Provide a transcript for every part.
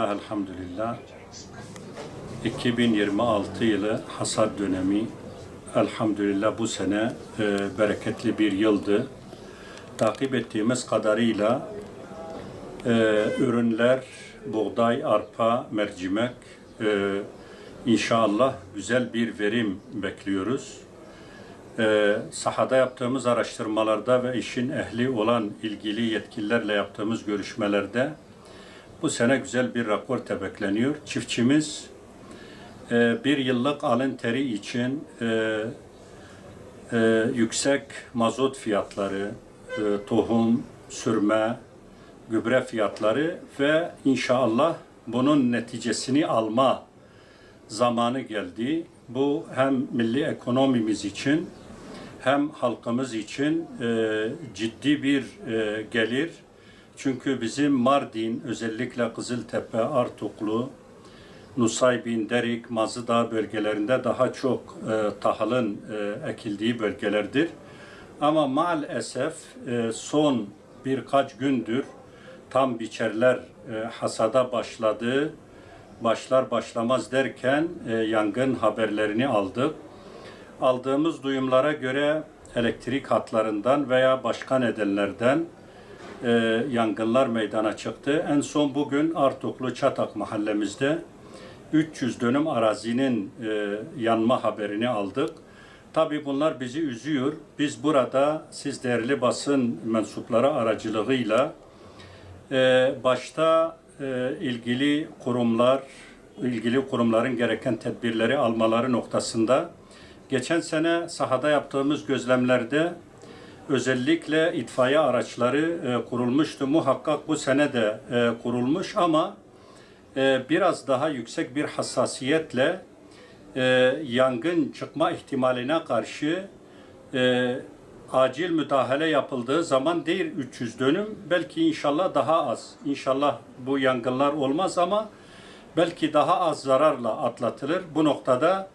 Bismillah, elhamdülillah. 2026 yılı hasat dönemi. Elhamdülillah bu sene bereketli bir yıldı. Takip ettiğimiz kadarıyla ürünler, buğday, arpa, mercimek, inşallah güzel bir verim bekliyoruz. Sahada yaptığımız araştırmalarda ve işin ehli olan ilgili yetkililerle yaptığımız görüşmelerde bu sene güzel bir rakor bekleniyor. Çiftçimiz bir yıllık alın teri için yüksek mazot fiyatları, tohum, sürme, gübre fiyatları ve inşallah bunun neticesini alma zamanı geldi. Bu hem milli ekonomimiz için hem halkımız için ciddi bir gelir. Çünkü bizim Mardin, özellikle Kızıltepe, Artuklu, Nusaybin, Derik, Mazıdağ bölgelerinde daha çok tahılın ekildiği bölgelerdir. Ama maalesef son birkaç gündür tam biçerler hasada başladı. Başlar başlamaz derken yangın haberlerini aldık. Aldığımız duyumlara göre elektrik hatlarından veya başka nedenlerden yangınlar meydana çıktı. En son bugün Artuklu Çatak mahallemizde 300 dönüm arazinin yanma haberini aldık. Tabii bunlar bizi üzüyor. Biz burada siz değerli basın mensupları aracılığıyla başta ilgili kurumların gereken tedbirleri almaları noktasında geçen sene sahada yaptığımız gözlemlerde özellikle itfaiye araçları kurulmuştu. Muhakkak bu sene de kurulmuş ama biraz daha yüksek bir hassasiyetle yangın çıkma ihtimaline karşı acil müdahale yapıldığı zaman değil 300 dönüm, belki inşallah daha az. İnşallah bu yangınlar olmaz ama belki daha az zararla atlatılır. Bu noktada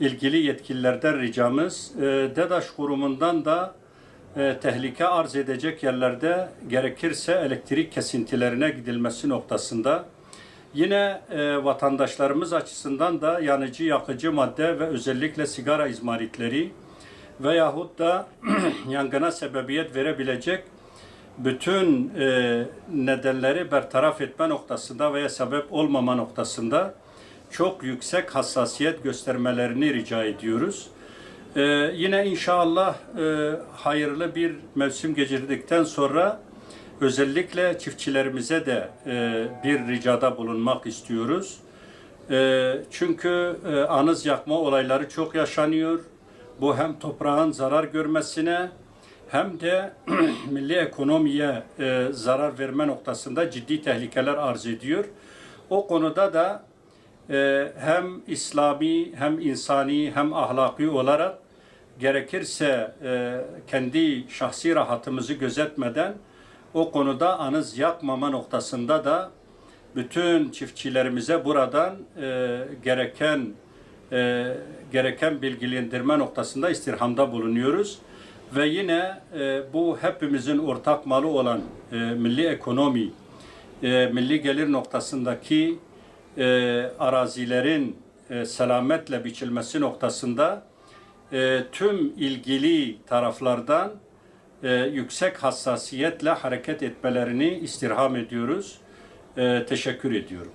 ilgili yetkililerden ricamız DEDAŞ kurumundan da tehlike arz edecek yerlerde gerekirse elektrik kesintilerine gidilmesi noktasında. Yine vatandaşlarımız açısından da yanıcı yakıcı madde ve özellikle sigara izmaritleri veyahut da yangına sebebiyet verebilecek bütün nedenleri bertaraf etme noktasında veya sebep olmama noktasında çok yüksek hassasiyet göstermelerini rica ediyoruz. Yine inşallah hayırlı bir mevsim geçirdikten sonra özellikle çiftçilerimize de bir ricada bulunmak istiyoruz. Çünkü anız yakma olayları çok yaşanıyor. Bu hem toprağın zarar görmesine hem de milli ekonomiye zarar verme noktasında ciddi tehlikeler arz ediyor. O konuda da hem İslami hem insani hem ahlaki olarak gerekirse kendi şahsi rahatımızı gözetmeden o konuda anız yakmama noktasında da bütün çiftçilerimize buradan gereken bilgilendirme noktasında istirhamda bulunuyoruz. Ve yine bu hepimizin ortak malı olan milli ekonomi, milli gelir noktasındaki arazilerin selametle biçilmesi noktasında tüm ilgili taraflardan yüksek hassasiyetle hareket etmelerini istirham ediyoruz. Teşekkür ediyorum.